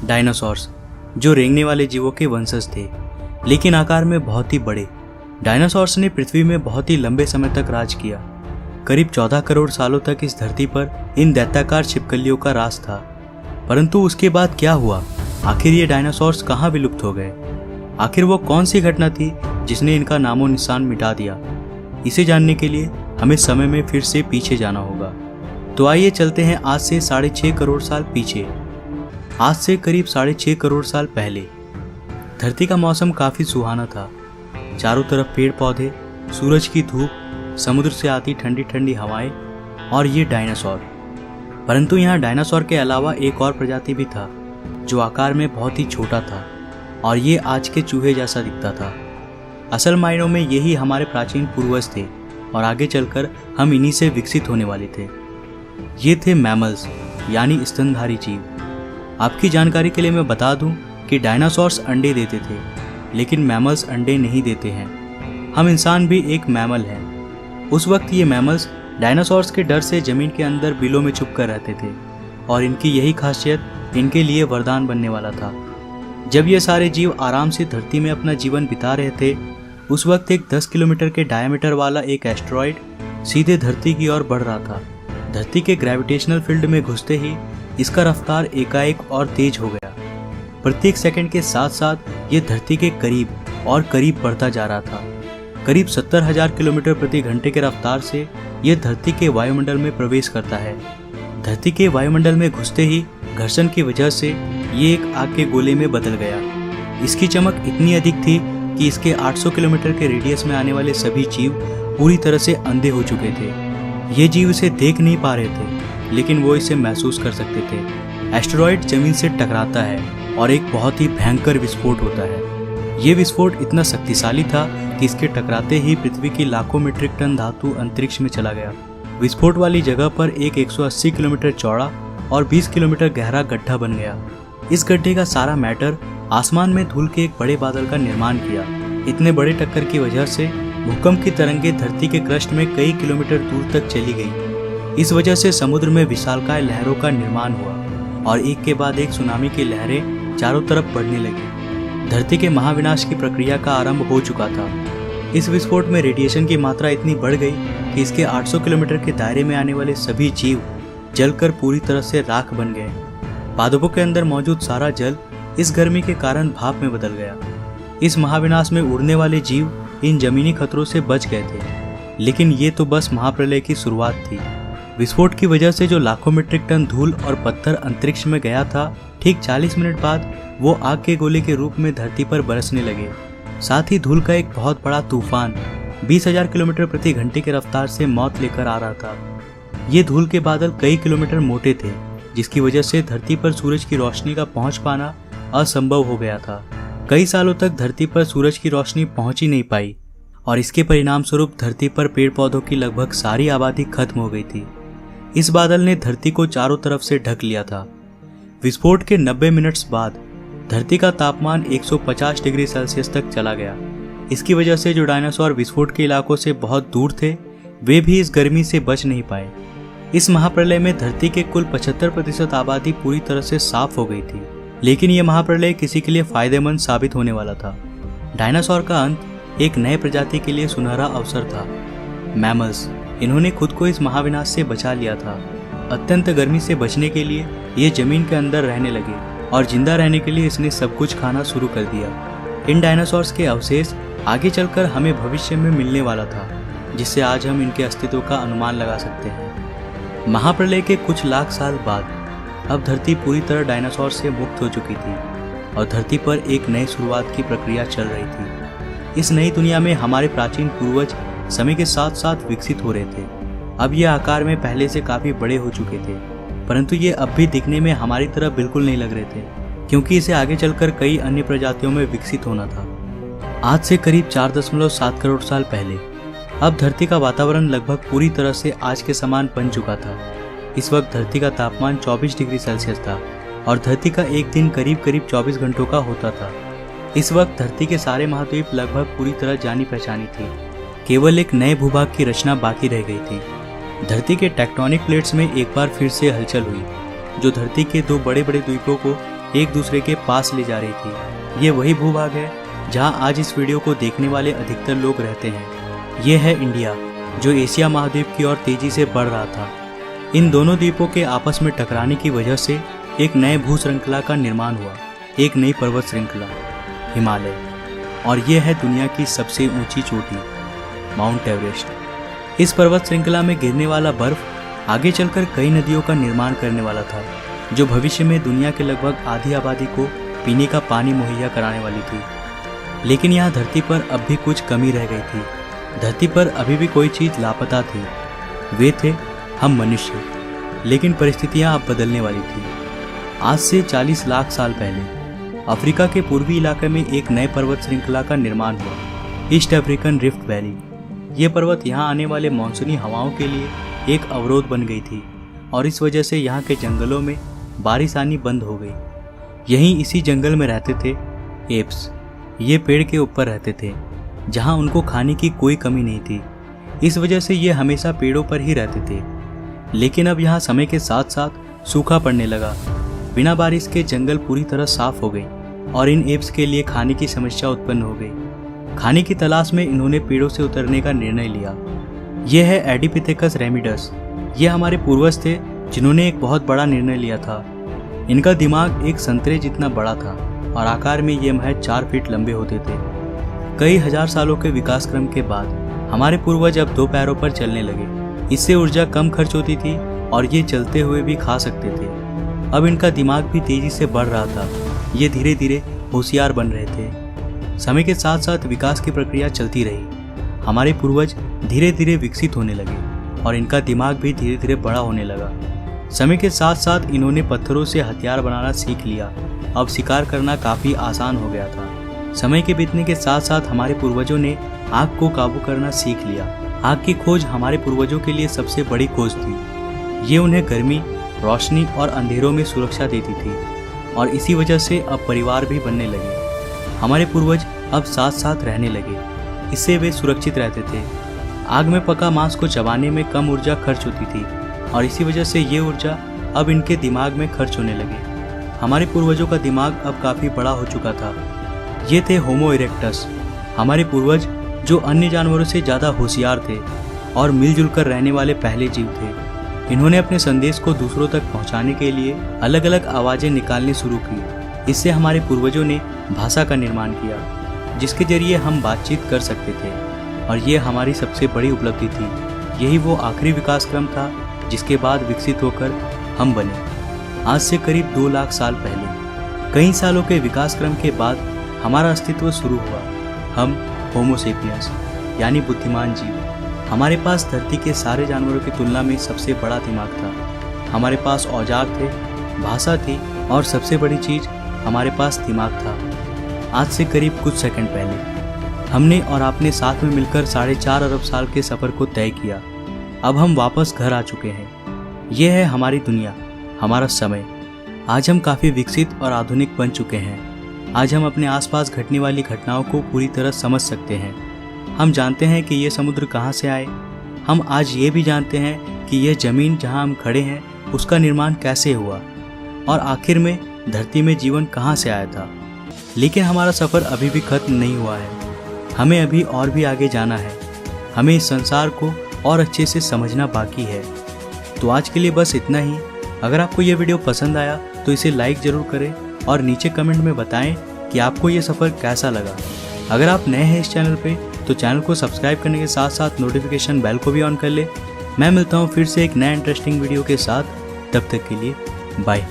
Dinosaurs, जो रेंगने वाले जीवों के वंशज थे, लेकिन आकार में बहुत ही बड़े। डायनासोर्स ने पृथ्वी में बहुत ही लंबे समय तक राज किया। करीब 14 करोड़ सालों तक इस धरती पर इन दैत्याकार छिपकलियों का राज था। परंतु उसके बाद क्या हुआ? आखिर ये डायनासोर्स कहाँ विलुप्त हो गए? आखिर वो कौन सी घटना थी जिसने इनका नामो निशान मिटा दिया? इसे जानने के लिए हमें समय में फिर से पीछे जाना होगा। तो आइए चलते हैं आज से 6.5 करोड़ साल पीछे। आज से करीब 6.5 करोड़ साल पहले धरती का मौसम काफ़ी सुहाना था। चारों तरफ पेड़ पौधे, सूरज की धूप, समुद्र से आती ठंडी ठंडी हवाएं और ये डायनासोर। परंतु यहाँ डायनासोर के अलावा एक और प्रजाति भी था जो आकार में बहुत ही छोटा था और ये आज के चूहे जैसा दिखता था। असल मायनों में यही हमारे प्राचीन पूर्वज थे और आगे चलकर हम इन्हीं से विकसित होने वाले थे। ये थे मैमल्स, यानी स्तनधारी जीव। आपकी जानकारी के लिए मैं बता दूं कि डायनासोर्स अंडे देते थे, लेकिन मैमल्स अंडे नहीं देते हैं। हम इंसान भी एक मैमल हैं। उस वक्त ये मैमल्स डायनासोर्स के डर से जमीन के अंदर बिलों में छुप कर रहते थे और इनकी यही खासियत इनके लिए वरदान बनने वाला था। जब ये सारे जीव आराम से धरती में अपना जीवन बिता रहे थे, उस वक्त एक 10 किलोमीटर के डायमीटर वाला एक एस्टेरॉयड सीधे धरती की ओर बढ़ रहा था। धरती के ग्रेविटेशनल फील्ड में घुसते ही इसका रफ्तार एकाएक और तेज हो गया। प्रत्येक सेकंड के साथ साथ ये धरती के करीब और करीब बढ़ता जा रहा था। करीब 70,000 किलोमीटर प्रति घंटे के रफ्तार से यह धरती के वायुमंडल में प्रवेश करता है। धरती के वायुमंडल में घुसते ही घर्षण की वजह से ये एक आग के गोले में बदल गया। इसकी चमक इतनी अधिक थी कि इसके 800 किलोमीटर के रेडियस में आने वाले सभी जीव पूरी तरह से अंधे हो चुके थे। ये जीव इसे देख नहीं पा रहे थे, लेकिन वो इसे महसूस कर सकते थे। एस्टेरॉयड जमीन से टकराता है और एक बहुत ही भयंकर विस्फोट होता है। ये विस्फोट इतना शक्तिशाली था कि इसके टकराते ही पृथ्वी की लाखों मीट्रिक टन धातु अंतरिक्ष में चला गया। विस्फोट वाली जगह पर एक 180 किलोमीटर चौड़ा और 20 किलोमीटर गहरा गड्ढा बन गया। इस गड्ढे का सारा मैटर आसमान में धूल के एक बड़े बादल का निर्माण किया। इतने बड़े टक्कर की वजह से भूकंप की तरंगें धरती के क्रस्ट में कई किलोमीटर दूर तक चली गई। इस वजह से समुद्र में विशालकाय लहरों का निर्माण हुआ और एक के बाद एक सुनामी की लहरें चारों तरफ बढ़ने लगी। धरती के महाविनाश की प्रक्रिया का आरंभ हो चुका था। इस विस्फोट में रेडिएशन की मात्रा इतनी बढ़ गई कि इसके 800 किलोमीटर के दायरे में आने वाले सभी जीव जलकर पूरी तरह से राख बन गए। पादपों के अंदर मौजूद सारा जल इस गर्मी के कारण भाप में बदल गया। इस महाविनाश में उड़ने वाले जीव इन जमीनी खतरों से बच गए थे, लेकिन ये तो बस महाप्रलय की शुरुआत थी। विस्फोट की वजह से जो लाखों मीट्रिक टन धूल और पत्थर अंतरिक्ष में गया था, ठीक 40 मिनट बाद वो आग के गोले के रूप में धरती पर बरसने लगे। साथ ही धूल का एक बहुत बड़ा तूफान 20,000 किलोमीटर प्रति घंटे की रफ्तार से मौत लेकर आ रहा था। ये धूल के बादल कई किलोमीटर मोटे थे, जिसकी वजह से धरती पर सूरज की रोशनी का पहुंच पाना असंभव हो गया था। कई सालों तक धरती पर सूरज की रोशनी पहुंच ही नहीं पाई और इसके परिणाम स्वरूप धरती पर पेड़ पौधों की लगभग सारी आबादी खत्म हो गई थी। इस बादल ने धरती को चारों तरफ से ढक लिया था। विस्फोट के 90 मिनट्स बाद धरती का तापमान 150 डिग्री सेल्सियस तक चला गया। इसकी वजह से जो डायनासोर विस्फोट के इलाकों से बहुत दूर थे, वे भी इस गर्मी से बच नहीं पाए। इस महाप्रलय में धरती के कुल 75% आबादी पूरी तरह से साफ हो गई थी, लेकिन यह महाप्रलय किसी के लिए फायदेमंद साबित होने वाला था। डायनासोर का अंत एक नए प्रजाति के लिए सुनहरा अवसर था। मैमल्स, इन्होंने खुद को इस महाविनाश से बचा लिया था। अत्यंत गर्मी से बचने के लिए ये जमीन के अंदर रहने लगे और जिंदा रहने के लिए इसने सब कुछ खाना शुरू कर दिया। इन डायनासोर्स के अवशेष आगे चलकर हमें भविष्य में मिलने वाला था, जिससे आज हम इनके अस्तित्व का अनुमान लगा सकते हैं। महाप्रलय के कुछ लाख साल बाद अब धरती पूरी तरह डायनासोर से मुक्त हो चुकी थी और धरती पर एक नई शुरुआत की प्रक्रिया चल रही थी। इस नई दुनिया में हमारे प्राचीन पूर्वज समय के साथ साथ विकसित हो रहे थे। अब ये आकार में पहले से काफी बड़े हो चुके थे, परंतु ये अब भी दिखने में हमारी तरह बिल्कुल नहीं लग रहे थे, क्योंकि इसे आगे चलकर कई अन्य प्रजातियों में विकसित होना था। आज से करीब 4.7 करोड़ साल पहले अब धरती का वातावरण लगभग पूरी तरह से आज के समान बन चुका था। इस वक्त धरती का तापमान 24 डिग्री सेल्सियस था और धरती का एक दिन करीब 24 घंटों का होता था। इस वक्त धरती के सारे महाद्वीप लगभग पूरी तरह जानी पहचानी थी। केवल एक नए भूभाग की रचना बाकी रह गई थी। धरती के टेक्टोनिक प्लेट्स में एक बार फिर से हलचल हुई, जो धरती के दो बड़े बड़े द्वीपों को एक दूसरे के पास ले जा रही थी। ये वही भूभाग है जहां आज इस वीडियो को देखने वाले अधिकतर लोग रहते हैं। ये है इंडिया, जो एशिया महाद्वीप की ओर तेजी से बढ़ रहा था। इन दोनों द्वीपों के आपस में टकराने की वजह से एक नए भू श्रृंखला का निर्माण हुआ, एक नई पर्वत श्रृंखला, हिमालय। और ये है दुनिया की सबसे ऊंची चोटी, माउंट एवरेस्ट। इस पर्वत श्रृंखला में गिरने वाला बर्फ आगे चलकर कई नदियों का निर्माण करने वाला था, जो भविष्य में दुनिया के लगभग आधी आबादी को पीने का पानी मुहैया कराने वाली थी। लेकिन यहाँ धरती पर अब भी कुछ कमी रह गई थी। धरती पर अभी भी कोई चीज़ लापता थी। वे थे हम मनुष्य। लेकिन परिस्थितियाँ अब बदलने वाली थी। आज से 40 लाख साल पहले अफ्रीका के पूर्वी इलाके में एक नए पर्वत श्रृंखला का निर्माण हुआ, ईस्ट अफ्रीकन रिफ्ट वैली। ये पर्वत यहाँ आने वाले मानसूनी हवाओं के लिए एक अवरोध बन गई थी और इस वजह से यहाँ के जंगलों में बारिश आनी बंद हो गई। यहीं इसी जंगल में रहते थे एप्स। ये पेड़ के ऊपर रहते थे जहाँ उनको खाने की कोई कमी नहीं थी। इस वजह से ये हमेशा पेड़ों पर ही रहते थे। लेकिन अब यहाँ समय के साथ साथ सूखा पड़ने लगा। बिना बारिश के जंगल पूरी तरह साफ हो गई और इन एप्स के लिए खाने की समस्या उत्पन्न हो गई। खाने की तलाश में इन्होंने पेड़ों से उतरने का निर्णय लिया। यह है एडिपिथेकस रेमिडस। ये हमारे पूर्वज थे जिन्होंने एक बहुत बड़ा निर्णय लिया था। इनका दिमाग एक संतरे जितना बड़ा था और आकार में ये महज 4 फीट लंबे होते थे। कई हजार सालों के विकास क्रम के बाद हमारे पूर्वज अब 2 पैरों पर चलने लगे। इससे ऊर्जा कम खर्च होती थी और ये चलते हुए भी खा सकते थे। अब इनका दिमाग भी तेजी से बढ़ रहा था। ये धीरे धीरे होशियार बन रहे थे। समय के साथ साथ विकास की प्रक्रिया चलती रही। हमारे पूर्वज धीरे धीरे विकसित होने लगे और इनका दिमाग भी धीरे धीरे बड़ा होने लगा। समय के साथ साथ इन्होंने पत्थरों से हथियार बनाना सीख लिया। अब शिकार करना काफ़ी आसान हो गया था। समय के बीतने के साथ साथ हमारे पूर्वजों ने आग को काबू करना सीख लिया। आग की खोज हमारे पूर्वजों के लिए सबसे बड़ी खोज थी। ये उन्हें गर्मी, रोशनी और अंधेरों में सुरक्षा देती थी और इसी वजह से अब परिवार भी बनने लगे। हमारे पूर्वज अब साथ साथ रहने लगे। इससे वे सुरक्षित रहते थे। आग में पका मांस को चबाने में कम ऊर्जा खर्च होती थी और इसी वजह से ये ऊर्जा अब इनके दिमाग में खर्च होने लगी। हमारे पूर्वजों का दिमाग अब काफ़ी बड़ा हो चुका था। ये थे होमो इरेक्टस, हमारे पूर्वज जो अन्य जानवरों से ज़्यादा होशियार थे और मिलजुल कर रहने वाले पहले जीव थे। इन्होंने अपने संदेश को दूसरों तक पहुंचाने के लिए अलग अलग आवाज़ें निकालनी शुरू की। इससे हमारे पूर्वजों ने भाषा का निर्माण किया, जिसके जरिए हम बातचीत कर सकते थे और ये हमारी सबसे बड़ी उपलब्धि थी। यही वो आखिरी विकास क्रम था जिसके बाद विकसित होकर हम बने। आज से करीब 2 लाख साल पहले कई सालों के विकास क्रम के बाद हमारा अस्तित्व शुरू हुआ। हम होमो सेपियंस यानी बुद्धिमान जीव। हमारे पास धरती के सारे जानवरों की तुलना में सबसे बड़ा दिमाग था। हमारे पास औजार थे, भाषा थी और सबसे बड़ी चीज़ हमारे पास दिमाग था। आज से करीब कुछ सेकंड पहले हमने और आपने साथ में मिलकर 4.5 अरब साल के सफ़र को तय किया। अब हम वापस घर आ चुके हैं। यह है हमारी दुनिया, हमारा समय। आज हम काफ़ी विकसित और आधुनिक बन चुके हैं। आज हम अपने आसपास घटने वाली घटनाओं को पूरी तरह समझ सकते हैं। हम जानते हैं कि ये समुद्र कहाँ से आए। हम आज ये भी जानते हैं कि यह ज़मीन जहाँ हम खड़े हैं उसका निर्माण कैसे हुआ और आखिर में धरती में जीवन कहाँ से आया था। लेकिन हमारा सफ़र अभी भी ख़त्म नहीं हुआ है। हमें अभी और भी आगे जाना है। हमें इस संसार को और अच्छे से समझना बाकी है। तो आज के लिए बस इतना ही। अगर आपको ये वीडियो पसंद आया तो इसे लाइक ज़रूर करें और नीचे कमेंट में बताएं कि आपको ये सफ़र कैसा लगा। अगर आप नए हैं इस चैनल पे तो चैनल को सब्सक्राइब करने के साथ साथ नोटिफिकेशन बेल को भी ऑन कर ले। मैं मिलता हूँ फिर से एक नया इंटरेस्टिंग वीडियो के साथ। तब तक के लिए बाय।